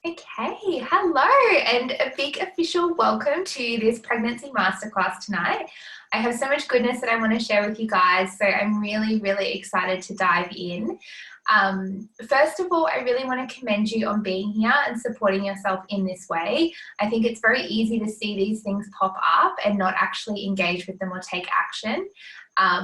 Okay, hello, and a big official welcome to this pregnancy masterclass tonight. I have so much goodness that I want to share with you guys, so I'm really excited to dive in. First of all, I really want to commend you on being here and supporting yourself in this way. I think it's very easy to see these things pop up and not actually engage with them or take action.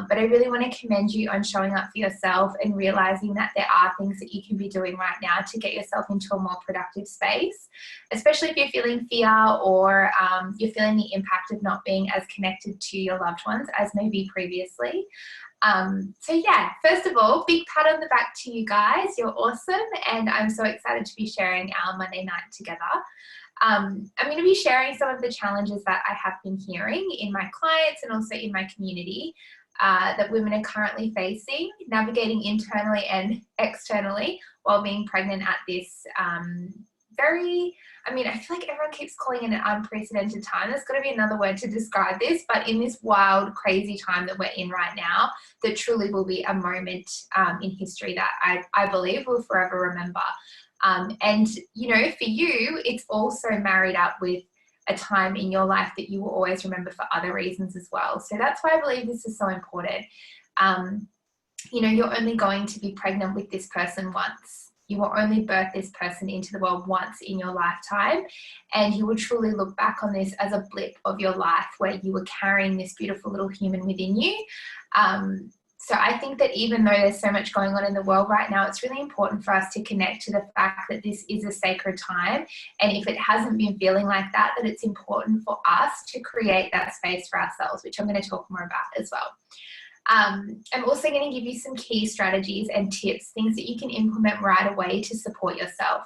But I really want to commend you on showing up for yourself and realizing that there are things that you can be doing right now to get yourself into a more productive space, especially if you're feeling fear or you're feeling the impact of not being as connected to your loved ones as maybe previously. So yeah, first of all, big pat on the back to you guys. You're awesome, and I'm so excited to be sharing our Monday night together. I'm going to be sharing some of the challenges that I have been hearing in my clients and also in my community that women are currently facing, navigating internally and externally while being pregnant at this I feel like everyone keeps calling it an unprecedented time. There's got to be another word to describe this, but in this wild, crazy time that we're in right now, that truly will be a moment in history that I believe we'll forever remember. And, you know, for you, it's also married up with a time in your life that you will always remember for other reasons as well. So that's why I believe this is so important. You know, you're only going to be pregnant with this person once. You will only birth this person into the world once in your lifetime. And you will truly look back on this as a blip of your life where you were carrying this beautiful little human within you. So I think that even though there's so much going on in the world right now, it's really important for us to connect to the fact that this is a sacred time. And if it hasn't been feeling like that, that it's important for us to create that space for ourselves, which I'm going to talk more about as well. I'm also going to give you some key strategies and tips, things that you can implement right away to support yourself.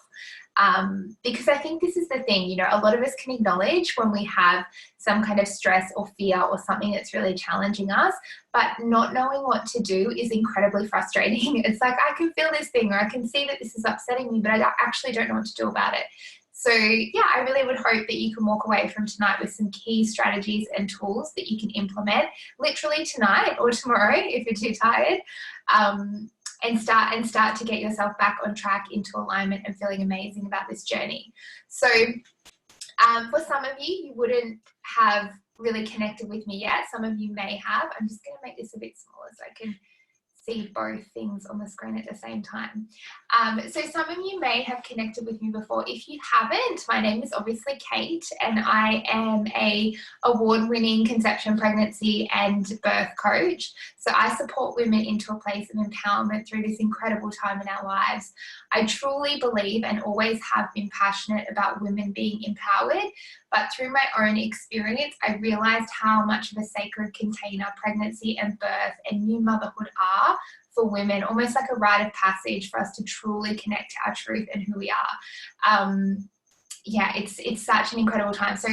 Because I think this is the thing, you know, a lot of us can acknowledge when we have some kind of stress or fear or something that's really challenging us, but not knowing what to do is incredibly frustrating. It's like, I can feel this thing, or I can see that this is upsetting me, but I actually don't know what to do about it. So yeah, I really would hope that you can walk away from tonight with some key strategies and tools that you can implement literally tonight or tomorrow if you're too tired, and start to get yourself back on track into alignment and feeling amazing about this journey. So for some of you, you wouldn't have really connected with me yet. Some of you may have. I'm just going to make this a bit smaller so I can see both things on the screen at the same time. So some of you may have connected with me before. If you haven't, my name is obviously Kate, and I am a award-winning conception, pregnancy and birth coach. So I support women into a place of empowerment through this incredible time in our lives. I truly believe and always have been passionate about women being empowered, but through my own experience, I realized how much of a sacred container pregnancy and birth and new motherhood are for women, almost like a rite of passage for us to truly connect to our truth and who we are. Yeah, it's such an incredible time. So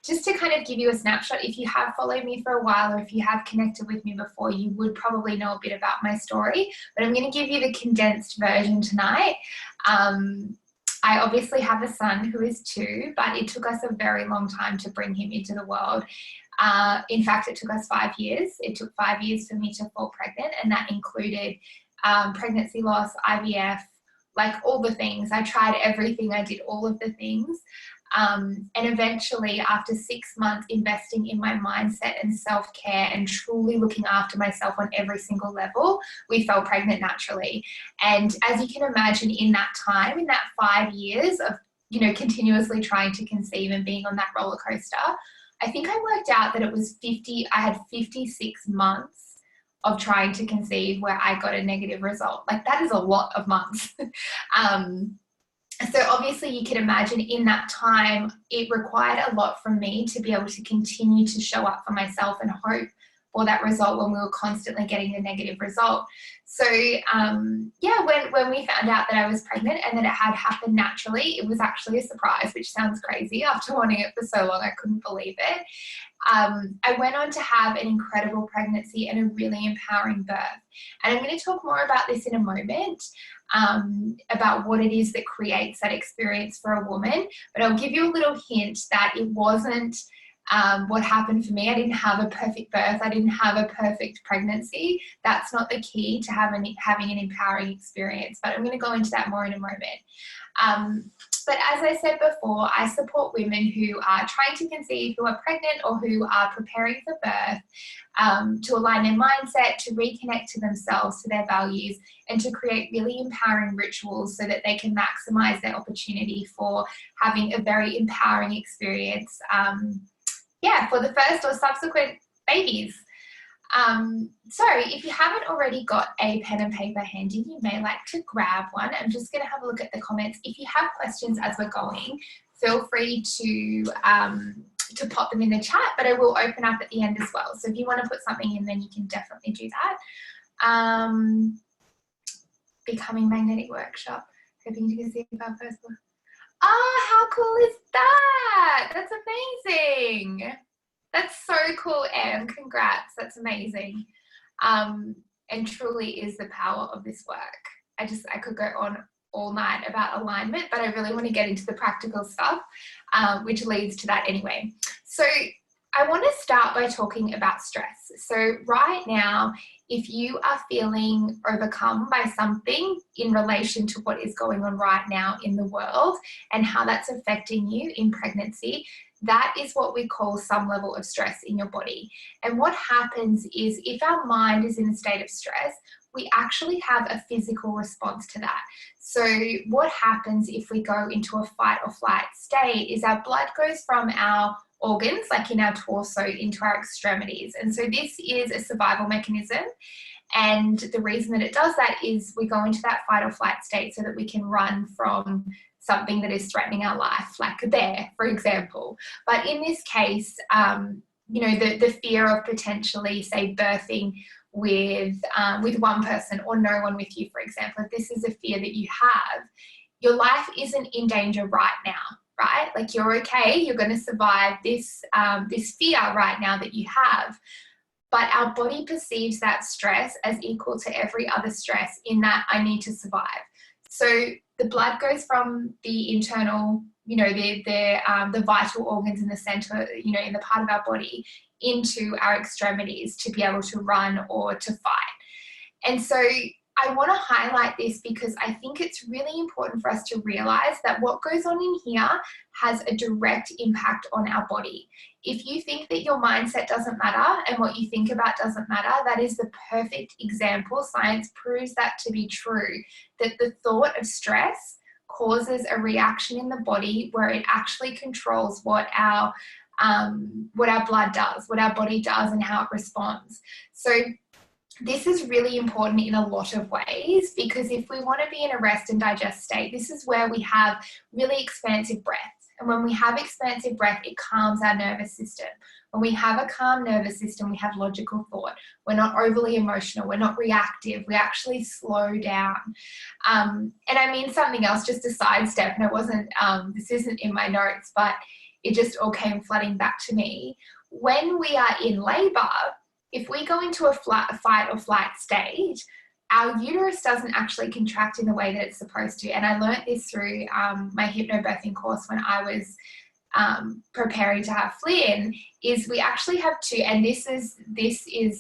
just to kind of give you a snapshot, if you have followed me for a while or if you have connected with me before, you would probably know a bit about my story, but I'm going to give you the condensed version tonight. I obviously have a son who is 2, but it took us a very long time to bring him into the world. In fact, it took us 5 years. It took 5 years for me to fall pregnant, and that included pregnancy loss, IVF, like all the things. I tried everything. I did all of the things. And eventually, after 6 months investing in my mindset and self-care and truly looking after myself on every single level, we fell pregnant naturally. And as you can imagine, in that time, in that 5 years of, you know, continuously trying to conceive and being on that roller coaster, I think I worked out that it was I had 56 months of trying to conceive where I got a negative result. Like, that is a lot of months. So obviously you can imagine in that time, it required a lot from me to be able to continue to show up for myself and hope for that result when we were constantly getting the negative result. So yeah, when we found out that I was pregnant and that it had happened naturally, it was actually a surprise, which sounds crazy. After wanting it for so long, I couldn't believe it. I went on to have an incredible pregnancy and a really empowering birth. And I'm going to talk more about this in a moment, about what it is that creates that experience for a woman. But I'll give you a little hint that it wasn't what happened for me. I didn't have a perfect birth. I didn't have a perfect pregnancy. That's not the key to having an empowering experience. But I'm going to go into that more in a moment. But as I said before, I support women who are trying to conceive, who are pregnant, or who are preparing for birth, to align their mindset, to reconnect to themselves, to their values, and to create really empowering rituals so that they can maximize their opportunity for having a very empowering experience, for the first or subsequent babies. So if you haven't already got a pen and paper handy, you may like to grab one. I'm just going to have a look at the comments. If you have questions as we're going, feel free to pop them in the chat, but I will open up at the end as well. So if you want to put something in, then you can definitely do that. Becoming Magnetic Workshop, hoping to conceive our first one. Oh, how cool is that? That's amazing. That's so cool, Em. Congrats. That's amazing. And truly is the power of this work. I could go on all night about alignment, but I really want to get into the practical stuff, which leads to that anyway. So I want to start by talking about stress. So right now, if you are feeling overcome by something in relation to what is going on right now in the world and how that's affecting you in pregnancy, that is what we call some level of stress in your body. And what happens is if our mind is in a state of stress, we actually have a physical response to that. So what happens if we go into a fight or flight state is our blood goes from our organs, like in our torso, into our extremities. And so this is a survival mechanism. And the reason that it does that is we go into that fight or flight state so that we can run from something that is threatening our life, like a bear, for example. But in this case, the fear of potentially, say, birthing with one person or no one with you, for example, if this is a fear that you have, your life isn't in danger right now, right? Like you're okay, you're going to survive this fear right now that you have. But our body perceives that stress as equal to every other stress in that I need to survive. So the blood goes from the internal, the vital organs in the center, in the part of our body into our extremities to be able to run or to fight. And so I want to highlight this because I think it's really important for us to realize that what goes on in here has a direct impact on our body. If you think that your mindset doesn't matter and what you think about doesn't matter, that is the perfect example. Science proves that to be true, that the thought of stress causes a reaction in the body where it actually controls what our blood does, what our body does and how it responds. So this is really important in a lot of ways because if we want to be in a rest and digest state, this is where we have really expansive breath. And when we have expansive breath, it calms our nervous system. When we have a calm nervous system, we have logical thought. We're not overly emotional. We're not reactive. We actually slow down. And I mean something else, just a sidestep, and it wasn't, this isn't in my notes, but it just all came flooding back to me. When we are in labor, if we go into a fight or flight stage, our uterus doesn't actually contract in the way that it's supposed to. And I learned this through my hypnobirthing course when I was preparing to have Flynn, is we actually have two, and this is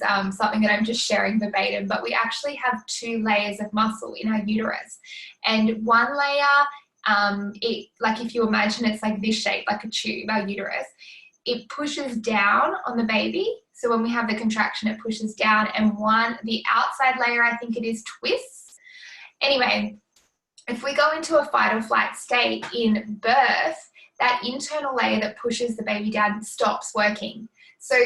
something that I'm just sharing verbatim, but we actually have two layers of muscle in our uterus. And one layer, like if you imagine it's like this shape, like a tube, our uterus, it pushes down on the baby. So when we have the contraction, it pushes down, and the outside layer, I think it is, twists. Anyway, if we go into a fight or flight state in birth, that internal layer that pushes the baby down stops working. So,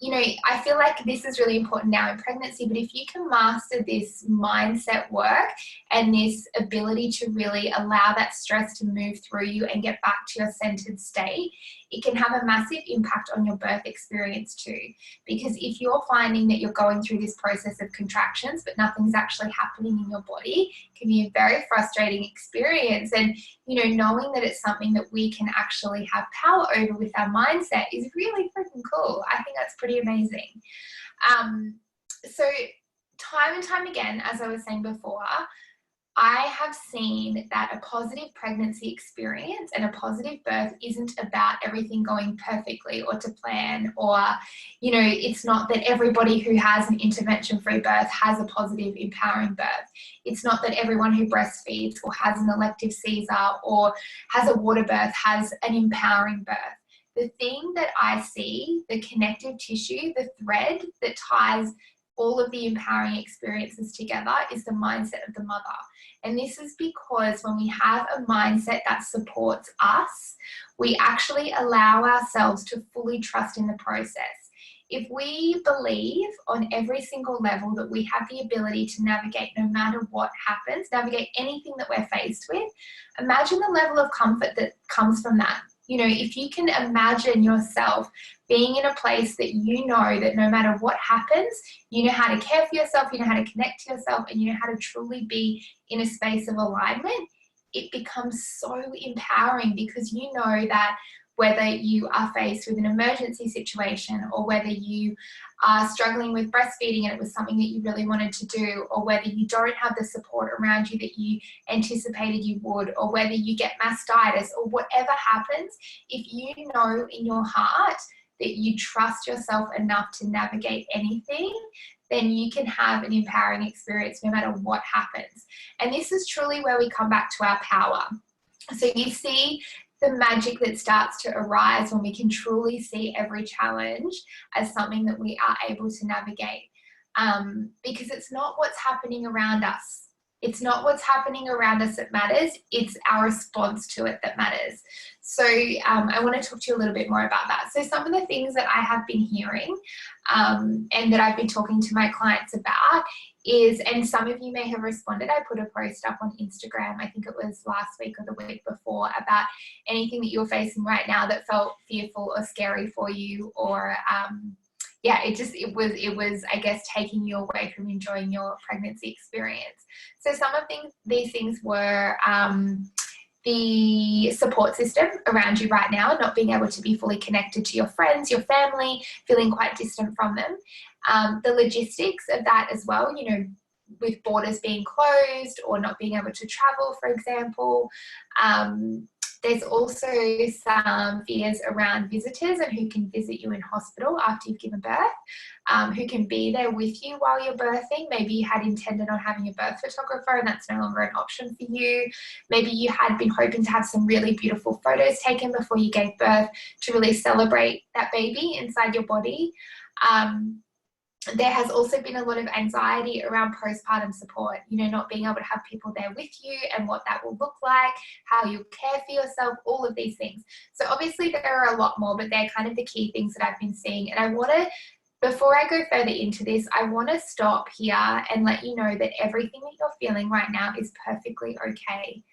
I feel like this is really important now in pregnancy, but if you can master this mindset work and this ability to really allow that stress to move through you and get back to your centered state, it can have a massive impact on your birth experience too. Because if you're finding that you're going through this process of contractions, but nothing's actually happening in your body, it can be a very frustrating experience. And, knowing that it's something that we can actually have power over with our mindset is really freaking cool. I think that's pretty amazing. So time and time again, as I was saying before, I have seen that a positive pregnancy experience and a positive birth isn't about everything going perfectly or to plan, or, you know, it's not that everybody who has an intervention-free birth has a positive, empowering birth. It's not that everyone who breastfeeds or has an elective Caesar or has a water birth has an empowering birth. The thing that I see, the connective tissue, the thread that ties all of the empowering experiences together is the mindset of the mother. And this is because when we have a mindset that supports us, we actually allow ourselves to fully trust in the process. If we believe on every single level that we have the ability to navigate no matter what happens, navigate anything that we're faced with, imagine the level of comfort that comes from that. You know, if you can imagine yourself being in a place that you know that no matter what happens, you know how to care for yourself, you know how to connect to yourself, and you know how to truly be in a space of alignment, it becomes so empowering, because you know that whether you are faced with an emergency situation, or whether you are struggling with breastfeeding and it was something that you really wanted to do, or whether you don't have the support around you that you anticipated you would, or whether you get mastitis, or whatever happens, if you know in your heart that you trust yourself enough to navigate anything, then you can have an empowering experience no matter what happens. And this is truly where we come back to our power. So you see the magic that starts to arise when we can truly see every challenge as something that we are able to navigate. Because it's not what's happening around us. It's not what's happening around us that matters. It's our response to it that matters. So I want to talk to you a little bit more about that. So some of the things that I have been hearing and that I've been talking to my clients about is, and some of you may have responded, I put a post up on Instagram, I think it was last week or the week before, about anything that you're facing right now that felt fearful or scary for you, or yeah, it was, I guess, taking you away from enjoying your pregnancy experience. So some of these things were the support system around you right now, not being able to be fully connected to your friends, your family, feeling quite distant from them. The logistics of that as well, you know, with borders being closed or not being able to travel, for example. There's also some fears around visitors and who can visit you in hospital after you've given birth, who can be there with you while you're birthing. Maybe you had intended on having a birth photographer and that's no longer an option for you. Maybe you had been hoping to have some really beautiful photos taken before you gave birth to really celebrate that baby inside your body. There has also been a lot of anxiety around postpartum support, you know, not being able to have people there with you and what that will look like, how you'll care for yourself, all of these things. So obviously there are a lot more, but they're kind of the key things that I've been seeing. And I want to, before I go further into this, I want to stop here and let you know that everything that you're feeling right now is perfectly okay.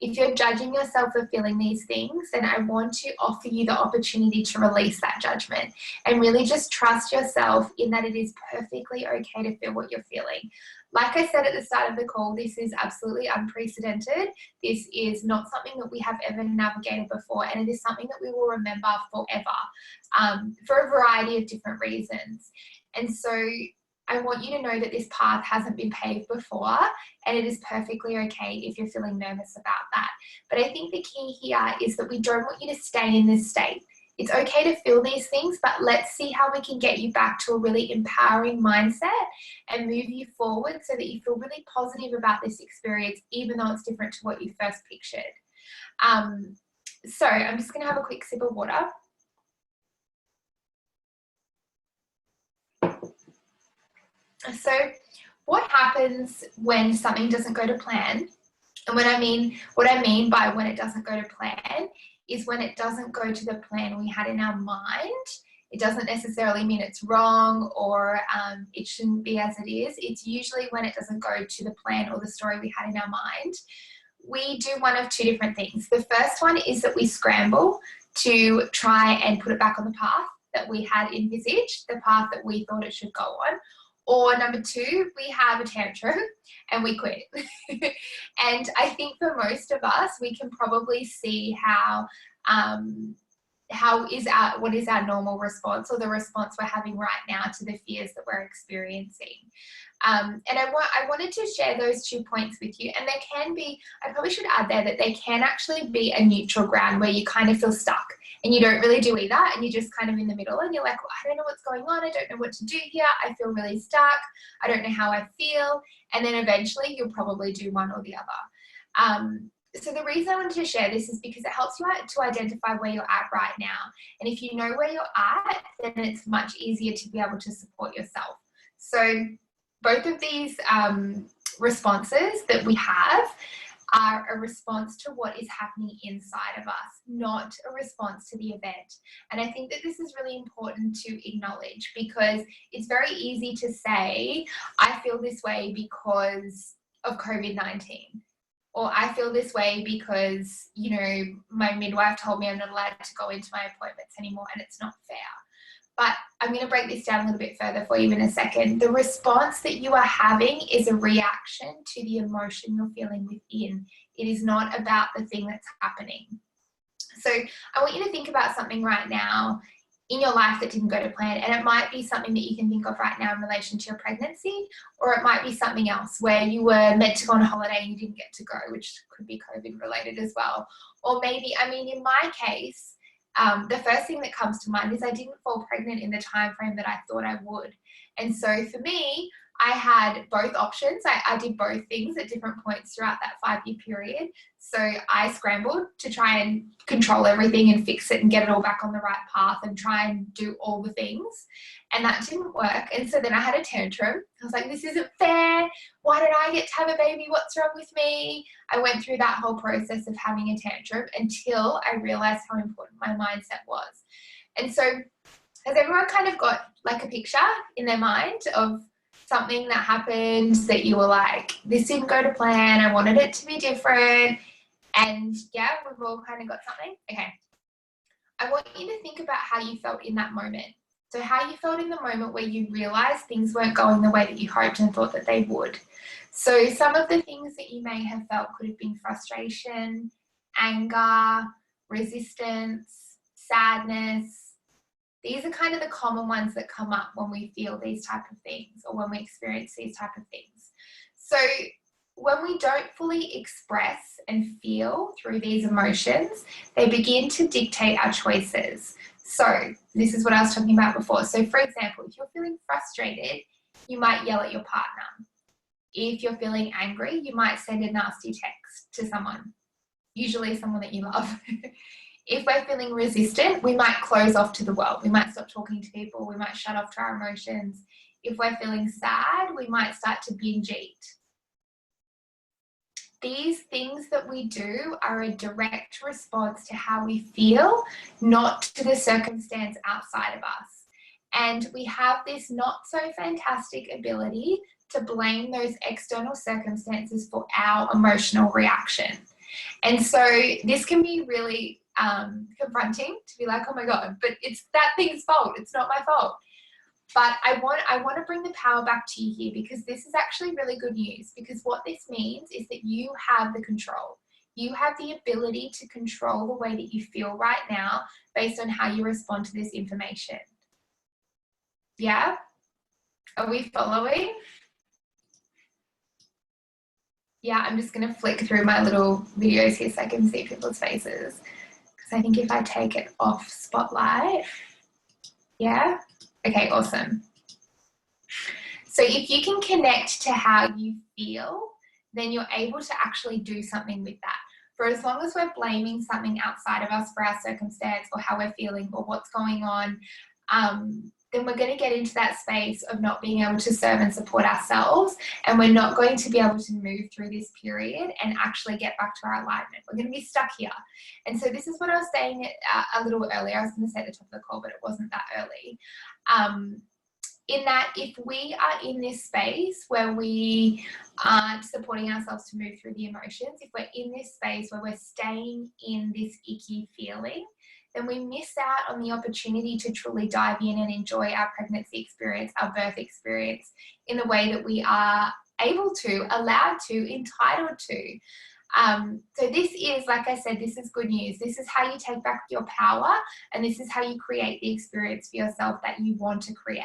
If you're judging yourself for feeling these things, then I want to offer you the opportunity to release that judgment and really just trust yourself in that it is perfectly okay to feel what you're feeling. Like I said at the start of the call, this is absolutely unprecedented. This is not something that we have ever navigated before, and it is something that we will remember forever, for a variety of different reasons. And so I want you to know that this path hasn't been paved before, and it is perfectly okay if you're feeling nervous about that. But I think the key here is that we don't want you to stay in this state. It's okay to feel these things, but let's see how we can get you back to a really empowering mindset and move you forward so that you feel really positive about this experience, even though it's different to what you first pictured. So I'm just going to have a quick sip of water. So what happens when something doesn't go to plan? And what I mean by when it doesn't go to plan is when it doesn't go to the plan we had in our mind. It doesn't necessarily mean it's wrong or it shouldn't be as it is. It's usually when it doesn't go to the plan or the story we had in our mind. We do one of two different things. The first one is that we scramble to try and put it back on the path that we had envisaged, the path that we thought it should go on. Or number two, we have a tantrum and we quit. And I think for most of us, we can probably see how what is our normal response, or the response we're having right now to the fears that we're experiencing. And I wanted to share those 2 points with you. And there can be, I probably should add there that they can actually be a neutral ground where you kind of feel stuck and you don't really do either, and you're just kind of in the middle and you're like, well, I don't know what's going on. I don't know what to do here. I feel really stuck. I don't know how I feel. And then eventually you'll probably do one or the other. So the reason I wanted to share this is because it helps you to identify where you're at right now. And if you know where you're at, then it's much easier to be able to support yourself. So both of these responses that we have are a response to what is happening inside of us, not a response to the event. And I think that this is really important to acknowledge, because it's very easy to say, I feel this way because of COVID-19. Or I feel this way because, you know, my midwife told me I'm not allowed to go into my appointments anymore and it's not fair. But I'm going to break this down a little bit further for you in a second. The response that you are having is a reaction to the emotion you're feeling within. It is not about the thing that's happening. So I want you to think about something right now in your life that didn't go to plan, and it might be something that you can think of right now in relation to your pregnancy, or it might be something else where you were meant to go on a holiday and you didn't get to go, which could be COVID related as well. Or maybe, I mean, in my case, the first thing that comes to mind is I didn't fall pregnant in the time frame that I thought I would. And so for me, I had both options. I did both things at different points throughout that 5-year period. So I scrambled to try and control everything and fix it and get it all back on the right path and try and do all the things. And that didn't work. And so then I had a tantrum. I was like, this isn't fair. Why did I get to have a baby? What's wrong with me? I went through that whole process of having a tantrum until I realized how important my mindset was. And so has everyone kind of got like a picture in their mind of something that happened that you were like, this didn't go to plan, I wanted it to be different, and yeah, we've all kind of got something? Okay. I want you to think about how you felt in that moment. So how you felt in the moment where you realized things weren't going the way that you hoped and thought that they would. So some of the things that you may have felt could have been frustration, anger, resistance, sadness. These are kind of the common ones that come up when we feel these type of things, or when we experience these type of things. So when we don't fully express and feel through these emotions, they begin to dictate our choices. So this is what I was talking about before. So for example, if you're feeling frustrated, you might yell at your partner. If you're feeling angry, you might send a nasty text to someone, usually someone that you love. If we're feeling resistant, we might close off to the world. We might stop talking to people. We might shut off to our emotions. If we're feeling sad, we might start to binge eat. These things that we do are a direct response to how we feel, not to the circumstance outside of us. And we have this not so fantastic ability to blame those external circumstances for our emotional reaction. And so this can be really confronting to be like, oh my God, but it's that thing's fault. It's not my fault. But I want to bring the power back to you here, because this is actually really good news, because what this means is that you have the control. You have the ability to control the way that you feel right now based on how you respond to this information. Yeah? Are we following? Yeah, I'm just going to flick through my little videos here so I can see people's faces. Because I think if I take it off spotlight, yeah? Okay, awesome. So if you can connect to how you feel, then you're able to actually do something with that. For as long as we're blaming something outside of us for our circumstance or how we're feeling or what's going on, then we're going to get into that space of not being able to serve and support ourselves, and we're not going to be able to move through this period and actually get back to our alignment. We're going to be stuck here. And so this is what I was saying a little earlier. I was going to say at the top of the call, but it wasn't that early. In that if we are in this space where we aren't supporting ourselves to move through the emotions, if we're in this space where we're staying in this icky feeling, then we miss out on the opportunity to truly dive in and enjoy our pregnancy experience, our birth experience in the way that we are able to, allowed to, entitled to. So this is, like I said, this is good news. This is how you take back your power, and this is how you create the experience for yourself that you want to create.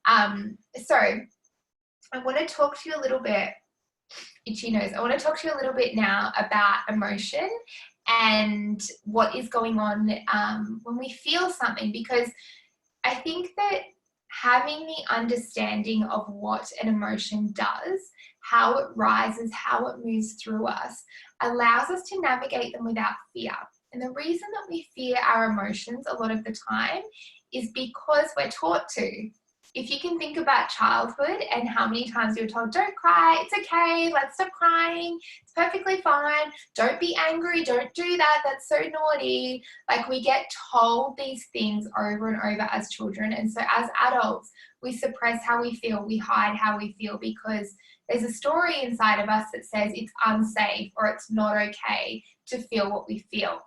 So I want to talk to you a little bit, itchy nose. I want to talk to you a little bit now about emotion and what is going on when we feel something, because I think that having the understanding of what an emotion does, how it rises, how it moves through us, allows us to navigate them without fear. And the reason that we fear our emotions a lot of the time is because we're taught to. If you can think about childhood and how many times you were told, don't cry, it's okay, let's stop crying, it's perfectly fine, don't be angry, don't do that, that's so naughty. Like, we get told these things over and over as children. And so as adults, we suppress how we feel, we hide how we feel, because there's a story inside of us that says it's unsafe or it's not okay to feel what we feel.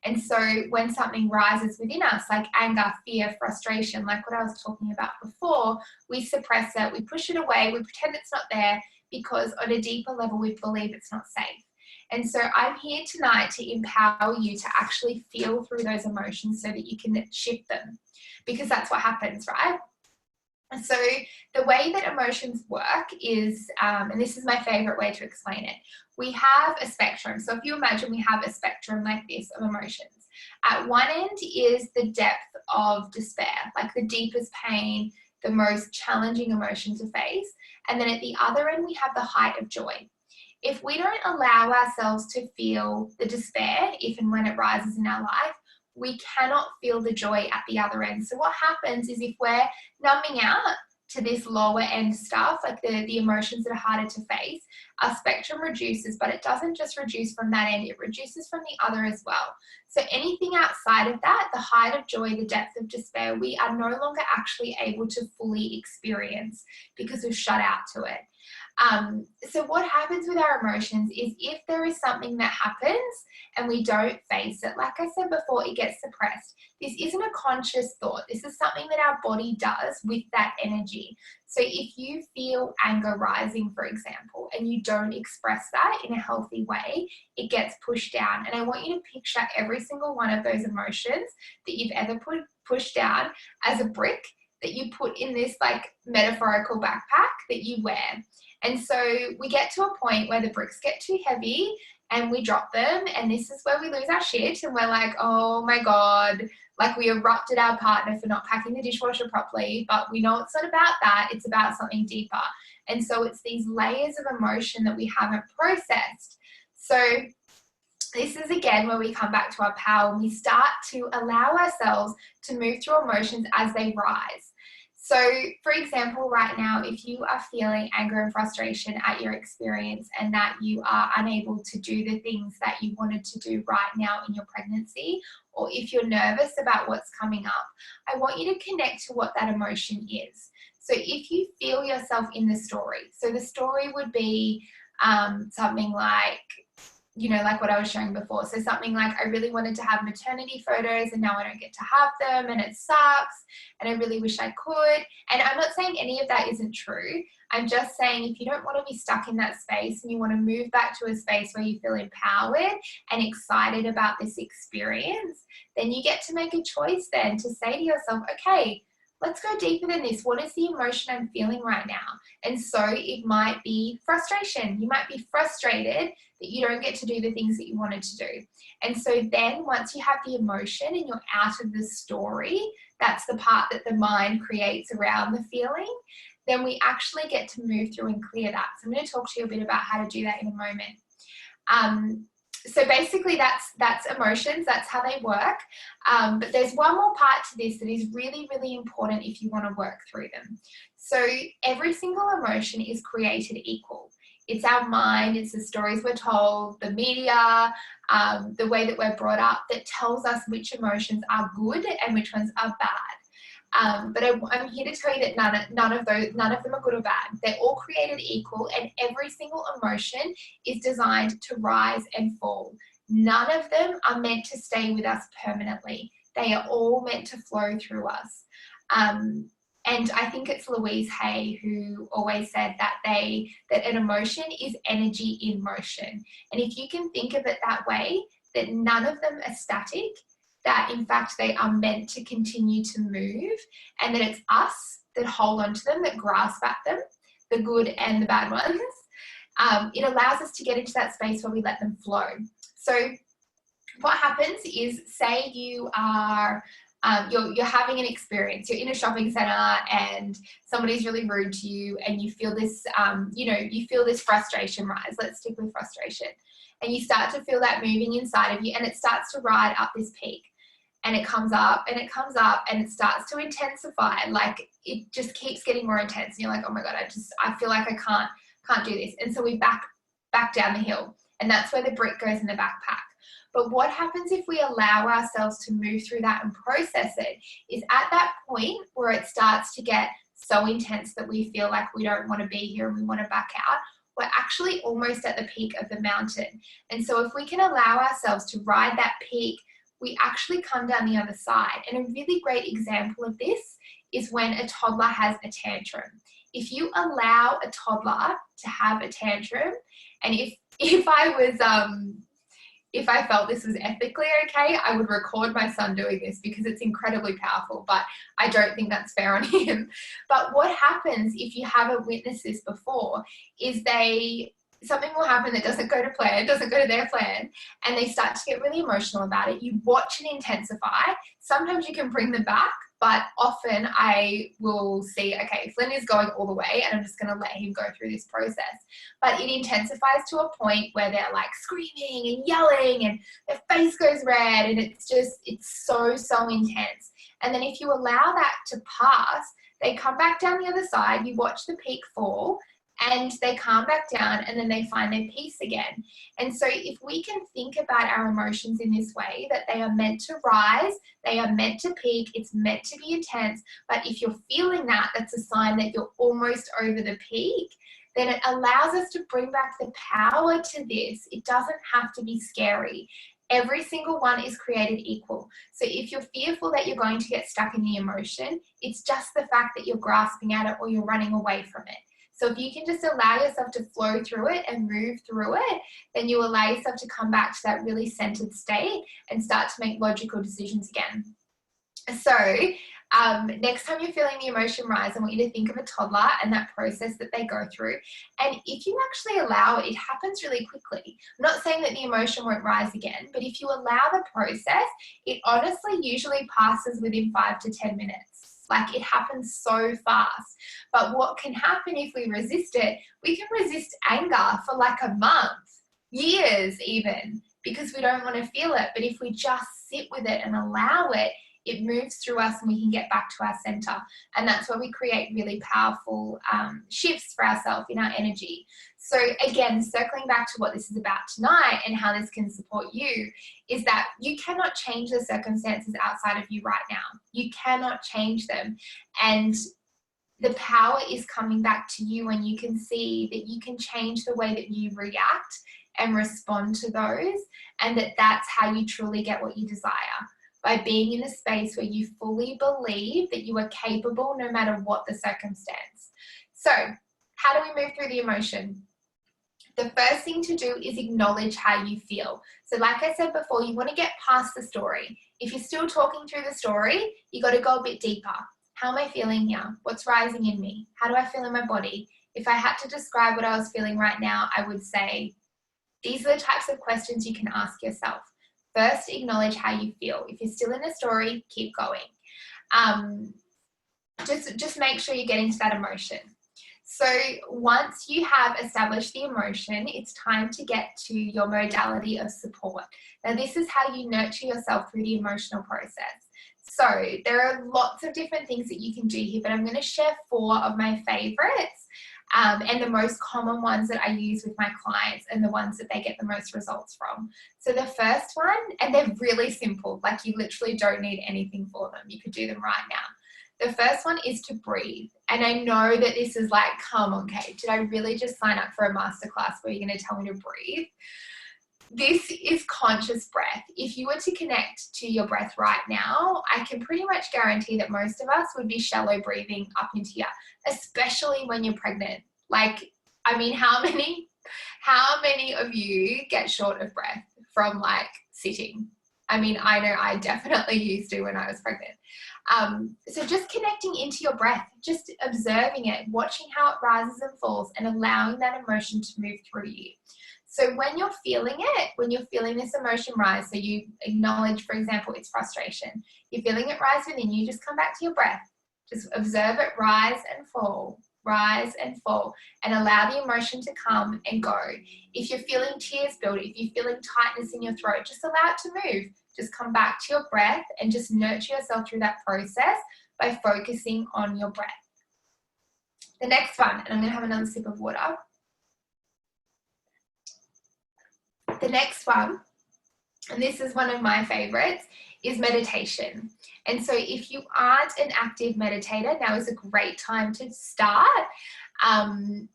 And so when something rises within us, like anger, fear, frustration, like what I was talking about before, we suppress it, we push it away, we pretend it's not there, because on a deeper level, we believe it's not safe. And so I'm here tonight to empower you to actually feel through those emotions so that you can shift them, because that's what happens, right? So the way that emotions work is, and this is my favorite way to explain it, we have a spectrum. So if you imagine we have a spectrum like this of emotions. At one end is the depth of despair, like the deepest pain, the most challenging emotion to face. And then at the other end, we have the height of joy. If we don't allow ourselves to feel the despair, if and when it rises in our life, we cannot feel the joy at the other end. So what happens is, if we're numbing out to this lower end stuff, like the emotions that are harder to face, our spectrum reduces, but it doesn't just reduce from that end, it reduces from the other as well. So anything outside of that, the height of joy, the depth of despair, we are no longer actually able to fully experience because we've shut out to it. So what happens with our emotions is, if there is something that happens and we don't face it, like I said before, it gets suppressed. This isn't a conscious thought. This is something that our body does with that energy. So if you feel anger rising, for example, and you don't express that in a healthy way, it gets pushed down. And I want you to picture every single one of those emotions that you've ever pushed down as a brick that you put in this like metaphorical backpack that you wear. And so we get to a point where the bricks get too heavy and we drop them, and this is where we lose our shit and we're like, oh my God, like we erupted our partner for not packing the dishwasher properly, but we know it's not about that, it's about something deeper. And so it's these layers of emotion that we haven't processed. So this is again where we come back to our power and we start to allow ourselves to move through emotions as they rise. So, for example, right now, if you are feeling anger and frustration at your experience and that you are unable to do the things that you wanted to do right now in your pregnancy, or if you're nervous about what's coming up, I want you to connect to what that emotion is. So if you feel yourself in the story, so the story would be something like, you know, like what I was showing before. So something like, I really wanted to have maternity photos and now I don't get to have them and it sucks and I really wish I could. And I'm not saying any of that isn't true. I'm just saying, if you don't want to be stuck in that space and you want to move back to a space where you feel empowered and excited about this experience, then you get to make a choice then to say to yourself, okay, let's go deeper than this. What is the emotion I'm feeling right now? And so it might be frustration. You might be frustrated that you don't get to do the things that you wanted to do. And so then once you have the emotion and you're out of the story, that's the part that the mind creates around the feeling, then we actually get to move through and clear that. So I'm going to talk to you a bit about how to do that in a moment. So basically that's emotions, that's how they work. But there's one more part to this that is really, really important if you want to work through them. So every single emotion is created equal. It's our mind, it's the stories we're told, the media, the way that we're brought up that tells us which emotions are good and which ones are bad. But I'm here to tell you that none of them are good or bad. They're all created equal, and every single emotion is designed to rise and fall. None of them are meant to stay with us permanently. They are all meant to flow through us. And I think it's Louise Hay who always said that an emotion is energy in motion. And if you can think of it that way, that none of them are static, that in fact they are meant to continue to move, and that it's us that hold on to them, that grasp at them, the good and the bad ones. It allows us to get into that space where we let them flow. So what happens is, say you are you're having an experience, you're in a shopping center and somebody's really rude to you, and you feel this you feel this frustration rise. Let's stick with frustration. And you start to feel that moving inside of you, and it starts to ride up this peak, and it comes up and it comes up, and it starts to intensify. Like, it just keeps getting more intense, and you're like, oh my God, I feel like I can't do this. And so we back down the hill, and that's where the brick goes in the backpack. But what happens if we allow ourselves to move through that and process it is, at that point where it starts to get so intense that we feel like we don't want to be here and we want to back out, we're actually almost at the peak of the mountain. And so if we can allow ourselves to ride that peak, we actually come down the other side. And a really great example of this is when a toddler has a tantrum. If you allow a toddler to have a tantrum, and if I felt this was ethically okay, I would record my son doing this, because it's incredibly powerful, but I don't think that's fair on him. But what happens if you haven't witnessed this before is something will happen that doesn't go to their plan, and they start to get really emotional about it. You watch it intensify. Sometimes you can bring them back, but often I will see, okay, Flynn is going all the way, and I'm just going to let him go through this process. But it intensifies to a point where they're like screaming and yelling, and their face goes red, and it's so intense. And then if you allow that to pass, they come back down the other side, you watch the peak fall, and they calm back down, and then they find their peace again. And so if we can think about our emotions in this way, that they are meant to rise, they are meant to peak, it's meant to be intense, but if you're feeling that, that's a sign that you're almost over the peak, then it allows us to bring back the power to this. It doesn't have to be scary. Every single one is created equal. So if you're fearful that you're going to get stuck in the emotion, it's just the fact that you're grasping at it or you're running away from it. So if you can just allow yourself to flow through it and move through it, then you allow yourself to come back to that really centered state and start to make logical decisions again. So next time you're feeling the emotion rise, I want you to think of a toddler and that process that they go through. And if you actually allow it, it happens really quickly. I'm not saying that the emotion won't rise again, but if you allow the process, it honestly usually passes within 5 to 10 minutes. Like, it happens so fast. But what can happen if we resist it, we can resist anger for like a month, years even, because we don't want to feel it. But if we just sit with it and allow it, it moves through us and we can get back to our center. And that's where we create really powerful shifts for ourselves in our energy. So again, circling back to what this is about tonight and how this can support you, is that you cannot change the circumstances outside of you right now. You cannot change them. And the power is coming back to you when you can see that you can change the way that you react and respond to those, and that that's how you truly get what you desire. By being in a space where you fully believe that you are capable no matter what the circumstance. So how do we move through the emotion? The first thing to do is acknowledge how you feel. So like I said before, you want to get past the story. If you're still talking through the story, you got to go a bit deeper. How am I feeling here? What's rising in me? How do I feel in my body? If I had to describe what I was feeling right now, I would say, these are the types of questions you can ask yourself. First, acknowledge how you feel. If you're still in the story, keep going. Just make sure you get into that emotion. So once you have established the emotion, it's time to get to your modality of support. Now, this is how you nurture yourself through the emotional process. So there are lots of different things that you can do here, but I'm going to share 4 of my favorites. And the most common ones that I use with my clients and the ones that they get the most results from. So the first one, and they're really simple, like you literally don't need anything for them. You could do them right now. The first one is to breathe. And I know that this is like, come on, Kate, did I really just sign up for a masterclass where you're going to tell me to breathe? this is conscious breath. If you were to connect to your breath right now, I can pretty much guarantee that most of us would be shallow breathing up into here, especially when you're pregnant. Like, I mean, how many of you get short of breath from like sitting? I mean, I know I definitely used to when I was pregnant. So just connecting into your breath, just observing it, watching how it rises and falls, and allowing that emotion to move through you. So when you're feeling it, when you're feeling this emotion rise, so you acknowledge, for example, it's frustration, you're feeling it rise within you, just come back to your breath. Just observe it rise and fall, and allow the emotion to come and go. If you're feeling tears build, if you're feeling tightness in your throat, just allow it to move. Just come back to your breath and just nurture yourself through that process by focusing on your breath. The next one, and I'm going to have another sip of water. The next one, and this is one of my favorites, is meditation. And so if you aren't an active meditator, now is a great time to start.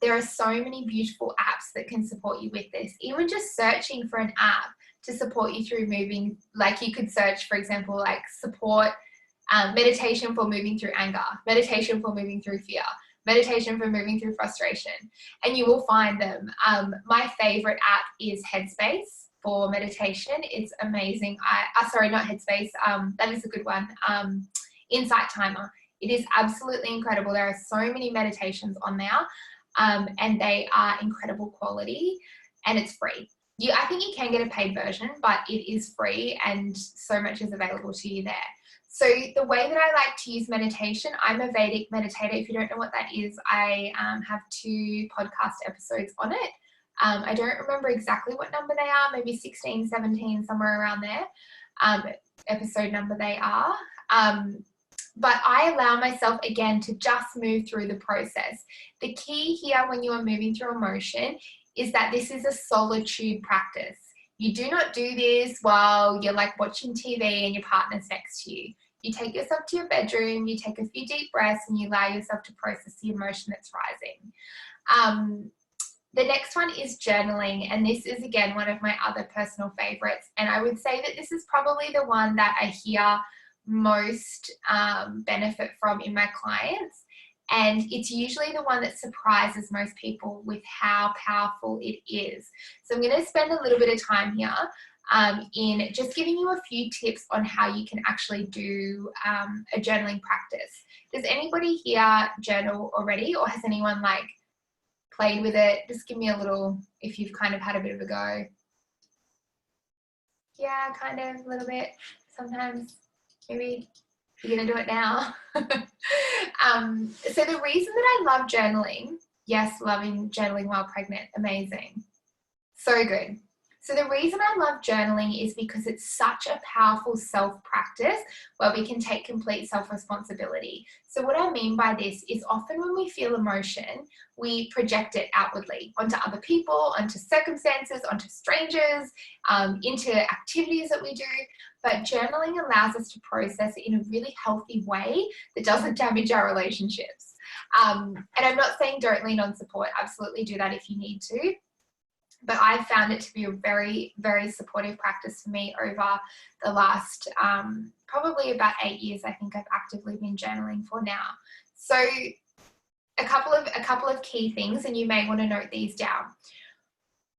There are so many beautiful apps that can support you with this. Even just searching for an app to support you through moving, like you could search, for example, like support meditation for moving through anger, meditation for moving through fear, meditation for moving through frustration, and you will find them. My favorite app is Headspace for meditation. It's amazing. Sorry, not Headspace. That is a good one. Insight Timer. It is absolutely incredible. There are so many meditations on there, and they are incredible quality, and it's free. I think you can get a paid version, but it is free, and so much is available to you there. So the way that I like to use meditation, I'm a Vedic meditator. If you don't know what that is, I have 2 podcast episodes on it. I don't remember exactly what number they are, maybe 16, 17, somewhere around there, episode number they are. But I allow myself, again, to just move through the process. The key here when you are moving through emotion is that this is a solitude practice. You do not do this while you're like watching TV and your partner's next to you. You take yourself to your bedroom, you take a few deep breaths, and you allow yourself to process the emotion that's rising. The next one is journaling, and this is, again, one of my other personal favorites. And I would say that this is probably the one that I hear most benefit from in my clients. And it's usually the one that surprises most people with how powerful it is. So I'm going to spend a little bit of time here in just giving you a few tips on how you can actually do a journaling practice. Does anybody here journal already, or has anyone like played with it? Just give me a little, if you've kind of had a bit of a go. Yeah, kind of a little bit sometimes. Maybe you're going to do it now. So the reason that I love journaling, yes, loving journaling while pregnant, amazing. So good. So the reason I love journaling is because it's such a powerful self-practice where we can take complete self-responsibility. So what I mean by this is often when we feel emotion, we project it outwardly onto other people, onto circumstances, onto strangers, into activities that we do. But journaling allows us to process it in a really healthy way that doesn't damage our relationships. And I'm not saying don't lean on support. Absolutely do that if you need to. But I've found it to be a very, very supportive practice for me over the last probably about 8 years. I think I've actively been journaling for now. So a couple of key things, and you may want to note these down.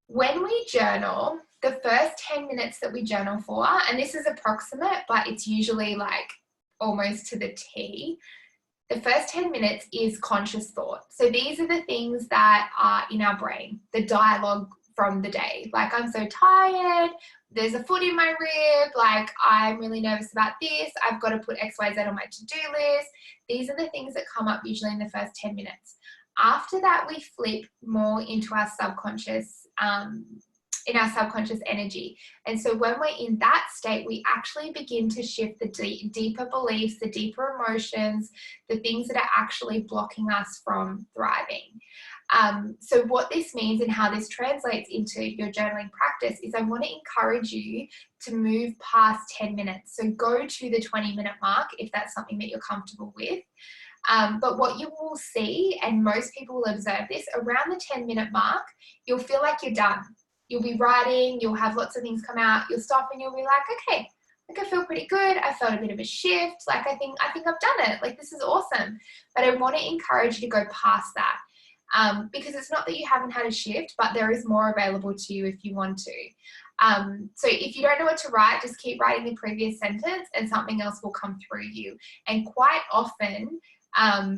When we journal, the first 10 minutes that we journal for, and this is approximate, but it's usually like almost to the T. The first 10 minutes is conscious thought. So these are the things that are in our brain, the dialogue from the day. Like, I'm so tired, there's a foot in my rib, like I'm really nervous about this, I've got to put XYZ on my to-do list. These are the things that come up usually in the first 10 minutes. After that, we flip more into our subconscious, in our subconscious energy. And so when we're in that state, we actually begin to shift the deeper beliefs, the deeper emotions, the things that are actually blocking us from thriving. So what this means and how this translates into your journaling practice is I want to encourage you to move past 10 minutes. So go to the 20-minute mark if that's something that you're comfortable with. But what you will see, and most people will observe this, around the 10-minute mark, you'll feel like you're done. you'll be writing, you'll have lots of things come out, you'll stop and you'll be like, okay, like I feel pretty good. I felt a bit of a shift. Like I think I've done it. Like this is awesome. But I want to encourage you to go past that. Because it's not that you haven't had a shift, but there is more available to you if you want to. So if you don't know what to write, just keep writing the previous sentence and something else will come through you. And quite often,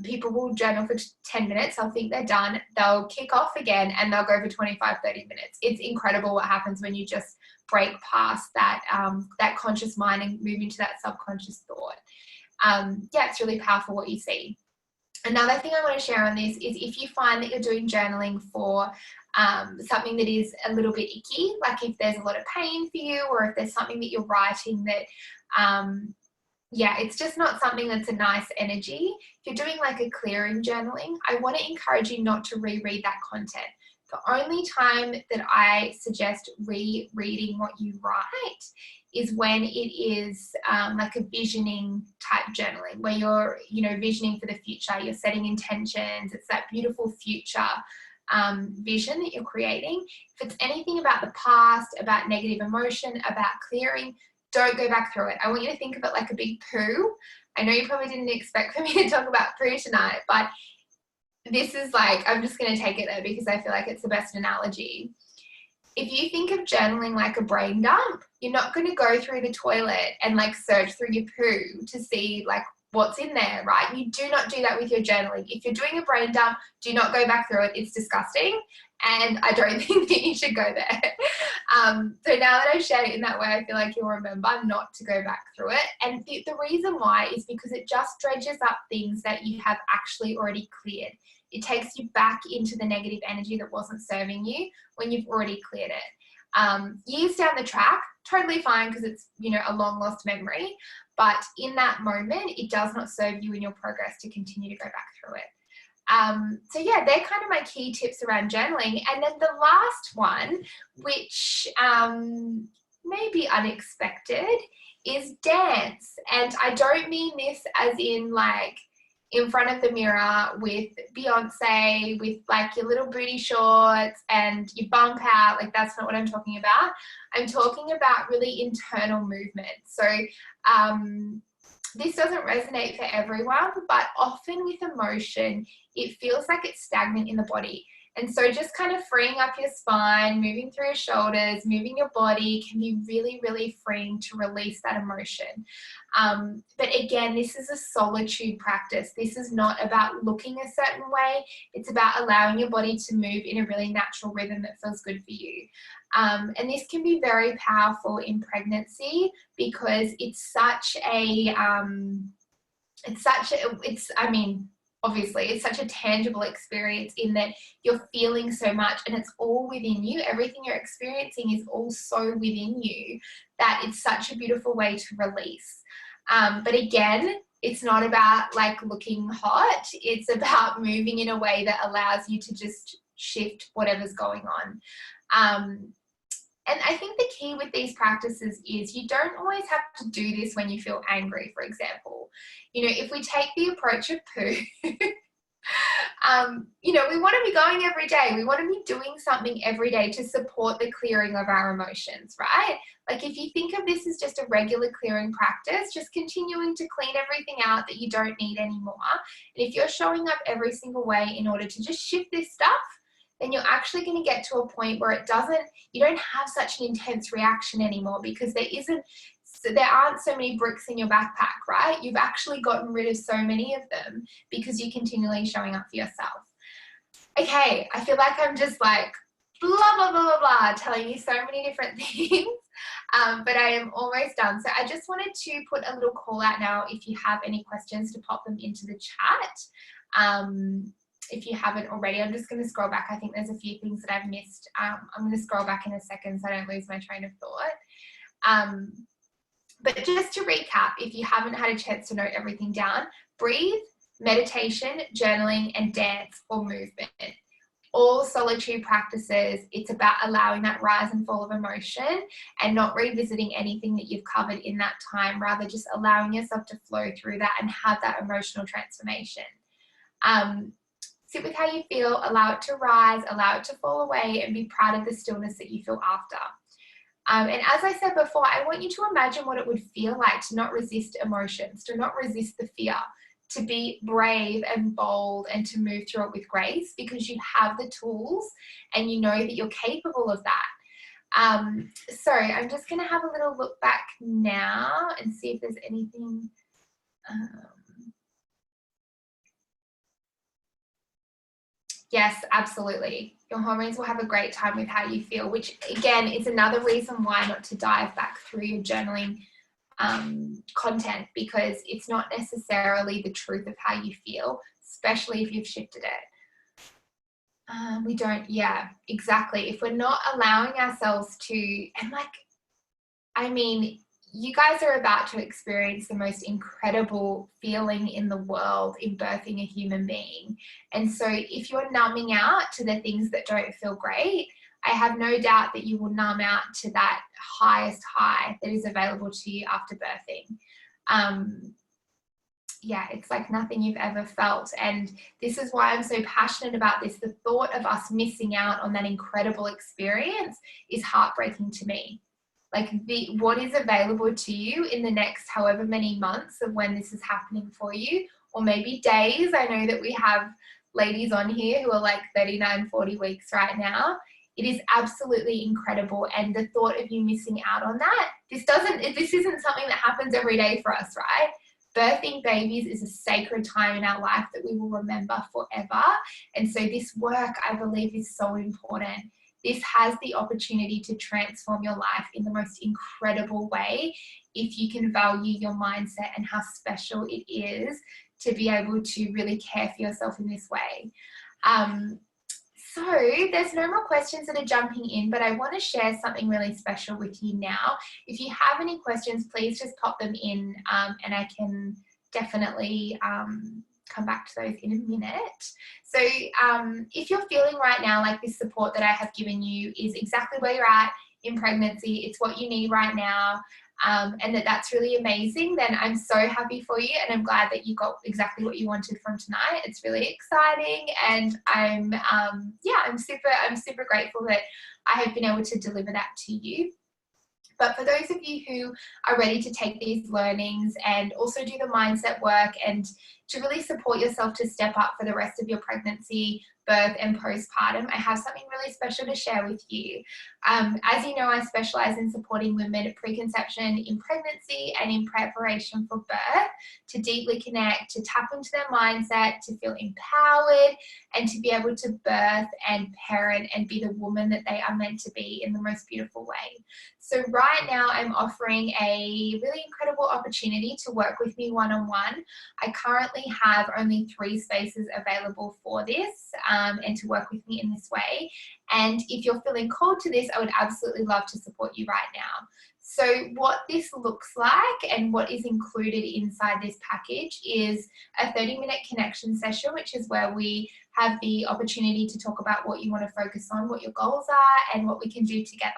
people will journal for 10 minutes, they'll think they're done, they'll kick off again and they'll go for 25, 30 minutes. It's incredible what happens when you just break past that, that conscious mind and move into that subconscious thought. Yeah, it's really powerful what you see. Another thing I want to share on this is if you find that you're doing journaling for something that is a little bit icky, like if there's a lot of pain for you or if there's something that you're writing that, yeah, it's just not something that's a nice energy. If you're doing like a clearing journaling, I want to encourage you not to reread that content. The only time that I suggest rereading what you write is when it is like a visioning type journaling where you're, visioning for the future, you're setting intentions, it's that beautiful future vision that you're creating. If it's anything about the past, about negative emotion, about clearing, don't go back through it. I want you to think of it like a big poo. I know you probably didn't expect for me to talk about poo tonight, but this is like, I'm just going to take it there because I feel like it's the best analogy. If you think of journaling like a brain dump, you're not going to go through the toilet and like search through your poo to see like what's in there, right? You do not do that with your journaling. If you're doing a brain dump, do not go back through it. It's disgusting. And I don't think that you should go there. So now that I've shared it in that way, I feel like you'll remember not to go back through it. And the reason why is because it just dredges up things that you have actually already cleared. It takes you back into the negative energy that wasn't serving you when you've already cleared it. Years down the track, totally fine because it's, a long lost memory. But in that moment, it does not serve you in your progress to continue to go back through it. So yeah, they're kind of my key tips around journaling. And then the last one, which may be unexpected, is dance. And I don't mean this as in like in front of the mirror with Beyonce, with like your little booty shorts and you bump out, like that's not what I'm talking about. I'm talking about really internal movement. So this doesn't resonate for everyone, but often with emotion, it feels like it's stagnant in the body. And so just kind of freeing up your spine, moving through your shoulders, moving your body can be really, really freeing to release that emotion. But again, this is a solitude practice. This is not about looking a certain way. It's about allowing your body to move in a really natural rhythm that feels good for you. And this can be very powerful in pregnancy because it's such a, obviously it's such a tangible experience in that you're feeling so much and it's all within you. Everything you're experiencing is all so within you that it's such a beautiful way to release. But again, it's not about like looking hot. It's about moving in a way that allows you to just shift whatever's going on. And I think the key with these practices is you don't always have to do this when you feel angry, for example. If we take the approach of poo, we want to be going every day. We want to be doing something every day to support the clearing of our emotions, right? Like if you think of this as just a regular clearing practice, just continuing to clean everything out that you don't need anymore. And if you're showing up every single way in order to just shift this stuff, then you're actually going to get to a point where you don't have such an intense reaction anymore because there aren't so many bricks in your backpack, right? You've actually gotten rid of so many of them because you're continually showing up for yourself. Okay, I feel like I'm just like blah, blah, blah, blah, blah, telling you so many different things, but I am almost done. So I just wanted to put a little call out now if you have any questions to pop them into the chat. If you haven't already, I'm just going to scroll back. I think there's a few things that I've missed. I'm going to scroll back in a second so I don't lose my train of thought. But just to recap, if you haven't had a chance to note everything down, breathe, meditation, journaling, and dance or movement. All solitude practices, it's about allowing that rise and fall of emotion and not revisiting anything that you've covered in that time, rather just allowing yourself to flow through that and have that emotional transformation. Sit with how you feel, allow it to rise, allow it to fall away, and be proud of the stillness that you feel after. And as I said before, I want you to imagine what it would feel like to not resist emotions, to not resist the fear, to be brave and bold and to move through it with grace, because you have the tools and you know that you're capable of that. So I'm just going to have a little look back now and see if there's anything. Yes, absolutely. Your hormones will have a great time with how you feel, which again is another reason why not to dive back through your journaling content, because it's not necessarily the truth of how you feel, especially if you've shifted it. We don't, yeah, exactly. If we're not allowing ourselves to, and like, I mean, you guys are about to experience the most incredible feeling in the world in birthing a human being. And so if you're numbing out to the things that don't feel great, I have no doubt that you will numb out to that highest high that is available to you after birthing. Yeah, it's like nothing you've ever felt. And this is why I'm so passionate about this. The thought of us missing out on that incredible experience is heartbreaking to me. Like what is available to you in the next however many months of when this is happening for you, or maybe days. I know that we have ladies on here who are like 39, 40 weeks right now. It is absolutely incredible. And the thought of you missing out on that, this isn't something that happens every day for us, right? Birthing babies is a sacred time in our life that we will remember forever. And so this work, I believe, is so important. This has the opportunity to transform your life in the most incredible way if you can value your mindset and how special it is to be able to really care for yourself in this way. So there's no more questions that are jumping in, but I want to share something really special with you now. If you have any questions, please just pop them in and I can definitely come back to those in a minute. So if you're feeling right now like this support that I have given you is exactly where you're at in pregnancy, it's what you need right now, and that's really amazing, then I'm so happy for you, and I'm glad that you got exactly what you wanted from tonight. It's really exciting, and I'm super grateful that I have been able to deliver that to you. But for those of you who are ready to take these learnings and also do the mindset work and to really support yourself to step up for the rest of your pregnancy, birth and postpartum, I have something really special to share with you. As you know, I specialize in supporting women at preconception, in pregnancy and in preparation for birth, to deeply connect, to tap into their mindset, to feel empowered, and to be able to birth and parent and be the woman that they are meant to be in the most beautiful way. So right now I'm offering a really incredible opportunity to work with me one-on-one. I currently have only 3 spaces available for this and to work with me in this way. And if you're feeling called to this, I would absolutely love to support you right now. So what this looks like and what is included inside this package is a 30-minute connection session, which is where we have the opportunity to talk about what you want to focus on, what your goals are, and what we can do together.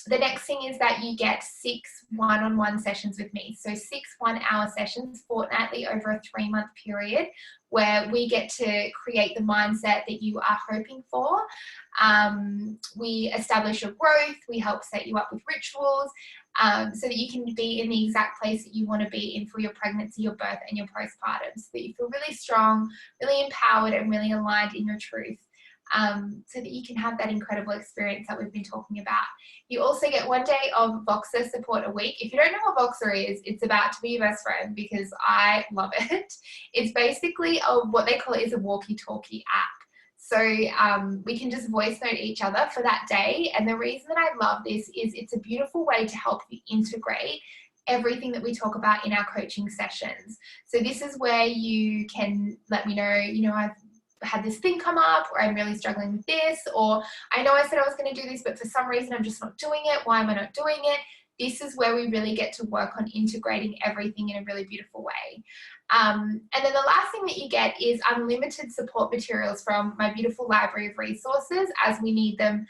The next thing is that you get 6 one-on-one sessions with me. So 6 one-hour sessions fortnightly over a 3-month period, where we get to create the mindset that you are hoping for. We establish your growth. We help set you up with rituals so that you can be in the exact place that you want to be in for your pregnancy, your birth, and your postpartum, so that you feel really strong, really empowered, and really aligned in your truth. So that you can have that incredible experience that we've been talking about. You also get 1 day of Voxer support a week. If you don't know what Voxer is, it's about to be your best friend, because I love it. It's basically what they call it is a walkie-talkie app. So we can just voice note each other for that day. And the reason that I love this is it's a beautiful way to help you integrate everything that we talk about in our coaching sessions. So this is where you can let me know, I've had this thing come up, or I'm really struggling with this, or I know I said I was going to do this, but for some reason I'm just not doing it. Why am I not doing it? This is where we really get to work on integrating everything in a really beautiful way. And then the last thing that you get is unlimited support materials from my beautiful library of resources as we need them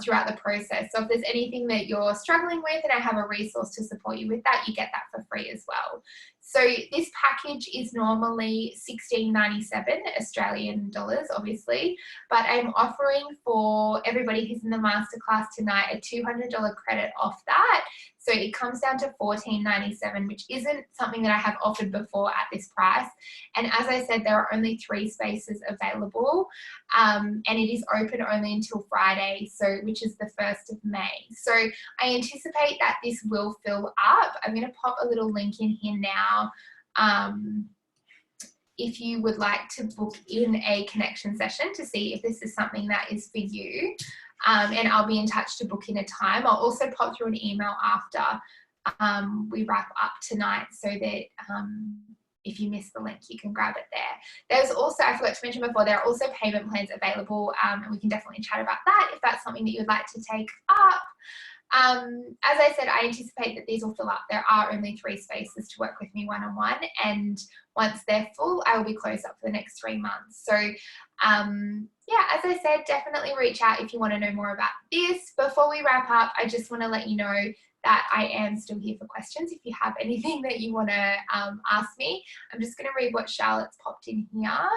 throughout the process. So if there's anything that you're struggling with and I have a resource to support you with that, you get that for free as well. So this package is normally $16.97 Australian dollars, obviously, but I'm offering for everybody who's in the masterclass tonight a $200 credit off that. So it comes down to $14.97, which isn't something that I have offered before at this price. And as I said, there are only 3 spaces available, and it is open only until Friday, which is the 1st of May. So I anticipate that this will fill up. I'm going to pop a little link in here now. If you would like to book in a connection session to see if this is something that is for you. And I'll be in touch to book in a time. I'll also pop through an email after we wrap up tonight so that if you miss the link, you can grab it there. There's also, I forgot to mention before, there are also payment plans available, and we can definitely chat about that if that's something that you'd like to take up. As I said, I anticipate that these will fill up. There are only 3 spaces to work with me one-on-one, and once they're full, I will be closed up for the next 3 months. So yeah, as I said, definitely reach out if you want to know more about this. Before we wrap up, I just want to let you know that I am still here for questions. If you have anything that you want to ask me, I'm just going to read what Charlotte's popped in here.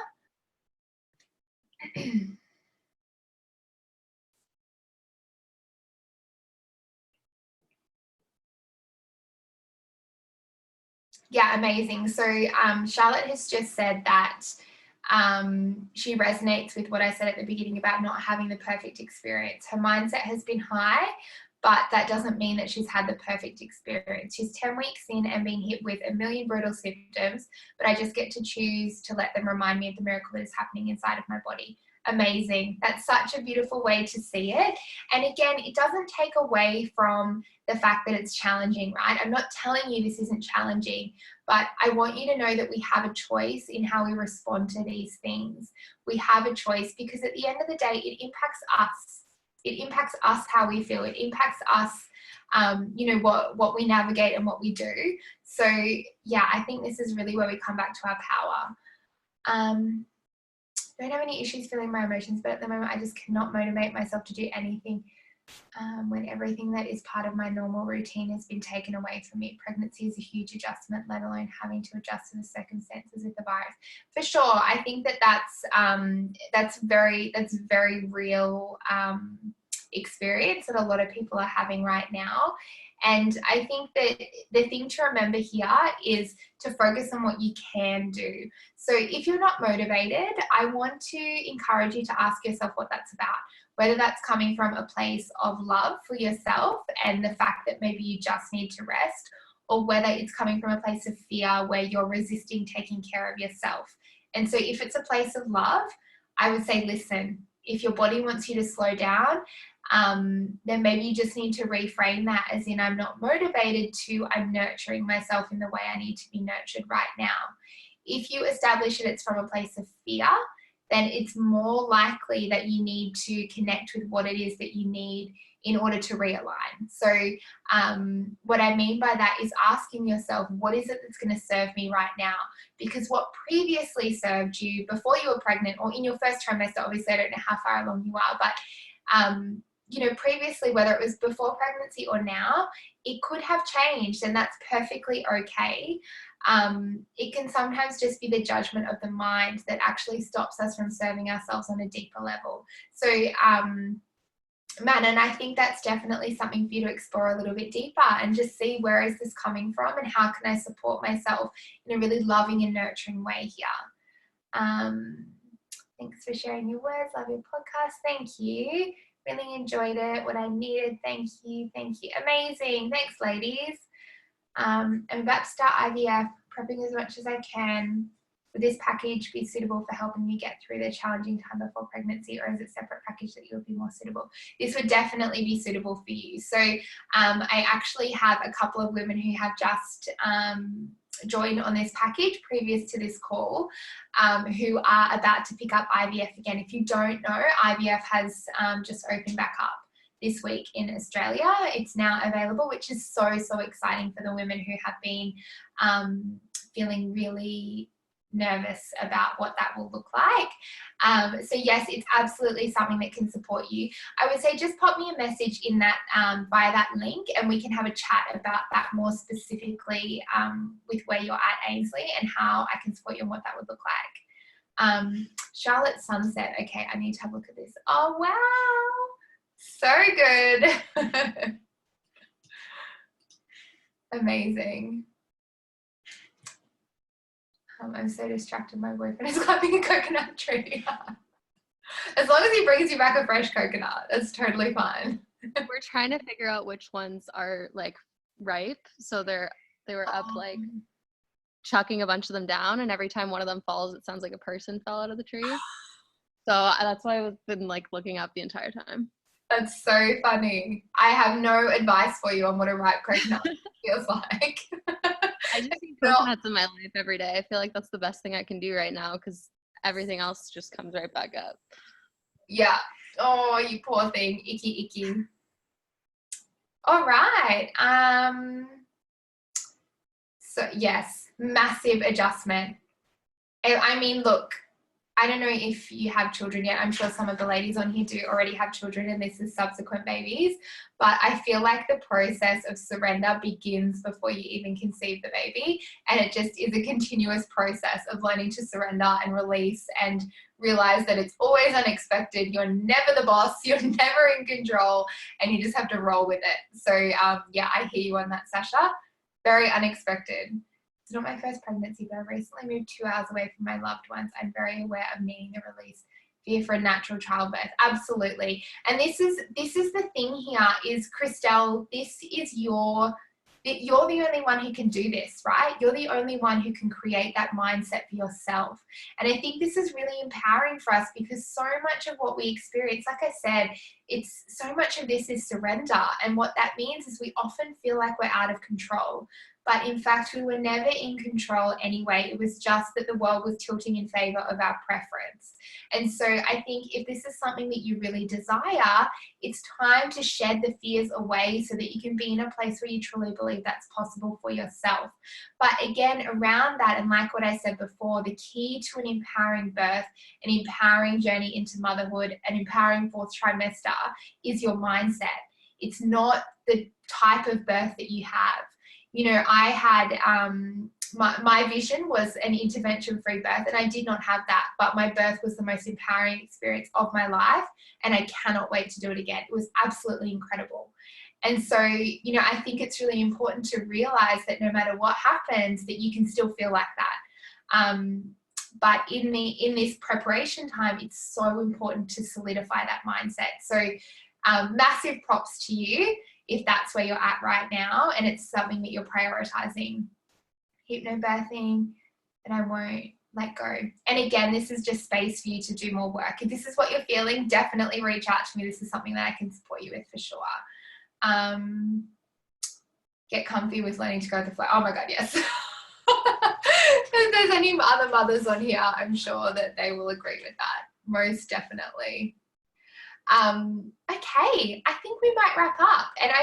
Yeah, amazing. So Charlotte has just said that she resonates with what I said at the beginning about not having the perfect experience. Her mindset has been high, but that doesn't mean that she's had the perfect experience. She's 10 weeks in and been hit with a million brutal symptoms, but I just get to choose to let them remind me of the miracle that is happening inside of my body. Amazing. That's such a beautiful way to see it. And again, it doesn't take away from the fact that it's challenging, right? I'm not telling you this isn't challenging, but I want you to know that we have a choice in how we respond to these things. We have a choice because at the end of the day, it impacts us. It impacts us how we feel. It impacts us, you know, what we navigate and what we do. So yeah, I think this is really where we come back to our power. Don't have any issues feeling my emotions, but at the moment I just cannot motivate myself to do anything when everything that is part of my normal routine has been taken away from me. Pregnancy is a huge adjustment, let alone having to adjust to the circumstances with the virus. For sure, I think that that's very real experience that a lot of people are having right now. And I think that the thing to remember here is to focus on what you can do. So if you're not motivated, I want to encourage you to ask yourself what that's about, whether that's coming from a place of love for yourself and the fact that maybe you just need to rest, or whether it's coming from a place of fear where you're resisting taking care of yourself. And so if it's a place of love, I would say, listen, if your body wants you to slow down, then maybe you just need to reframe that as in, I'm not motivated to, I'm nurturing myself in the way I need to be nurtured right now. If you establish it's from a place of fear, then it's more likely that you need to connect with what it is that you need in order to realign. So what I mean by that is asking yourself, what is it that's going to serve me right now? Because what previously served you before you were pregnant or in your first trimester, obviously I don't know how far along you are, but you know, previously, whether it was before pregnancy or now, it could have changed, and that's perfectly okay. It can sometimes just be the judgment of the mind that actually stops us from serving ourselves on a deeper level. So, man, and I think that's definitely something for you to explore a little bit deeper and just see where is this coming from and how can I support myself in a really loving and nurturing way here. Thanks for sharing your words. Love your podcast. Thank you. Really enjoyed it. What I needed. Thank you. Thank you. Amazing. Thanks, ladies. I'm about to start IVF, prepping as much as I can. Would this package be suitable for helping you get through the challenging time before pregnancy, or is it a separate package that you would be more suitable? This would definitely be suitable for you. So I actually have a couple of women who have just joined on this package previous to this call, who are about to pick up IVF again. If you don't know, IVF has just opened back up this week in Australia. It's now available, which is so exciting for the women who have been feeling really nervous about what that will look like. So yes, it's absolutely something that can support you. I would say just pop me a message in that via that link, and we can have a chat about that more specifically with where you're at, Ainsley, and how I can support you and what that would look like. Charlotte Sunset. Okay, I need to have a look at this. Oh wow, so good. Amazing. I'm so distracted. My boyfriend is climbing a coconut tree. As long as he brings you back a fresh coconut, that's totally fine. We're trying to figure out which ones are like ripe. So they were up like chucking a bunch of them down, and every time one of them falls, it sounds like a person fell out of the tree. So that's why I've been like looking up the entire time. That's so funny. I have no advice for you on what a ripe coconut feels like. I just eat coconuts in my life every day. I feel like that's the best thing I can do right now because everything else just comes right back up. Yeah. Oh, you poor thing. Icky, icky. All right. So yes, massive adjustment. I mean, look, I don't know if you have children yet. I'm sure some of the ladies on here do already have children, and this is subsequent babies. But I feel like the process of surrender begins before you even conceive the baby. And it just is a continuous process of learning to surrender and release and realize that it's always unexpected. You're never the boss. You're never in control, and you just have to roll with it. So yeah, I hear you on that, Sasha. Very unexpected. It's not my first pregnancy, but I recently moved 2 hours away from my loved ones. I'm very aware of needing the release fear for a natural childbirth. Absolutely. And this is the thing here is, Christelle, this is you're the only one who can do this, right? You're the only one who can create that mindset for yourself. And I think this is really empowering for us, because so much of what we experience, like I said, it's so much of this is surrender. And what that means is we often feel like we're out of control. But in fact, we were never in control anyway. It was just that the world was tilting in favor of our preference. And so I think if this is something that you really desire, it's time to shed the fears away so that you can be in a place where you truly believe that's possible for yourself. But again, around that, and like what I said before, the key to an empowering birth, an empowering journey into motherhood, an empowering fourth trimester is your mindset. It's not the type of birth that you have. You know, I had, my vision was an intervention-free birth, and I did not have that, but my birth was the most empowering experience of my life, and I cannot wait to do it again. It was absolutely incredible. And so, you know, I think it's really important to realize that no matter what happens, that you can still feel like that. But in this preparation time, it's so important to solidify that mindset. So massive props to you if that's where you're at right now and it's something that you're prioritizing. Hypnobirthing, and I won't let go. And again, this is just space for you to do more work. If this is what you're feeling, definitely reach out to me. This is something that I can support you with for sure. Get comfy with learning to go with the flow. Oh my God, yes. If there's any other mothers on here, I'm sure that they will agree with that. Most definitely. Okay, I think we might wrap up, and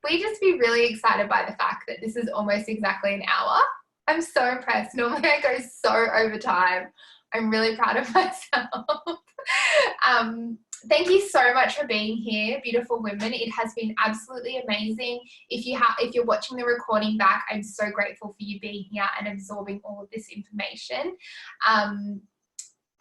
we just be really excited by the fact that this is almost exactly an hour. I'm so impressed. Normally I go so over time. I'm really proud of myself. Thank you so much for being here, beautiful women. It has been absolutely amazing. If you're watching the recording back, I'm so grateful for you being here and absorbing all of this information.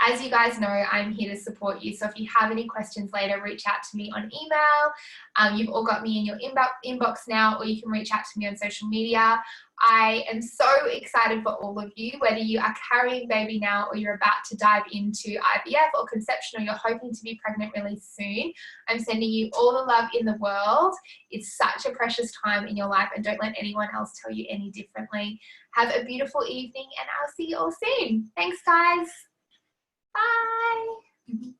As you guys know, I'm here to support you. So if you have any questions later, reach out to me on email. You've all got me in your inbox now, or you can reach out to me on social media. I am so excited for all of you, whether you are carrying baby now or you're about to dive into IVF or conception, or you're hoping to be pregnant really soon. I'm sending you all the love in the world. It's such a precious time in your life, and don't let anyone else tell you any differently. Have a beautiful evening, and I'll see you all soon. Thanks, guys. Bye.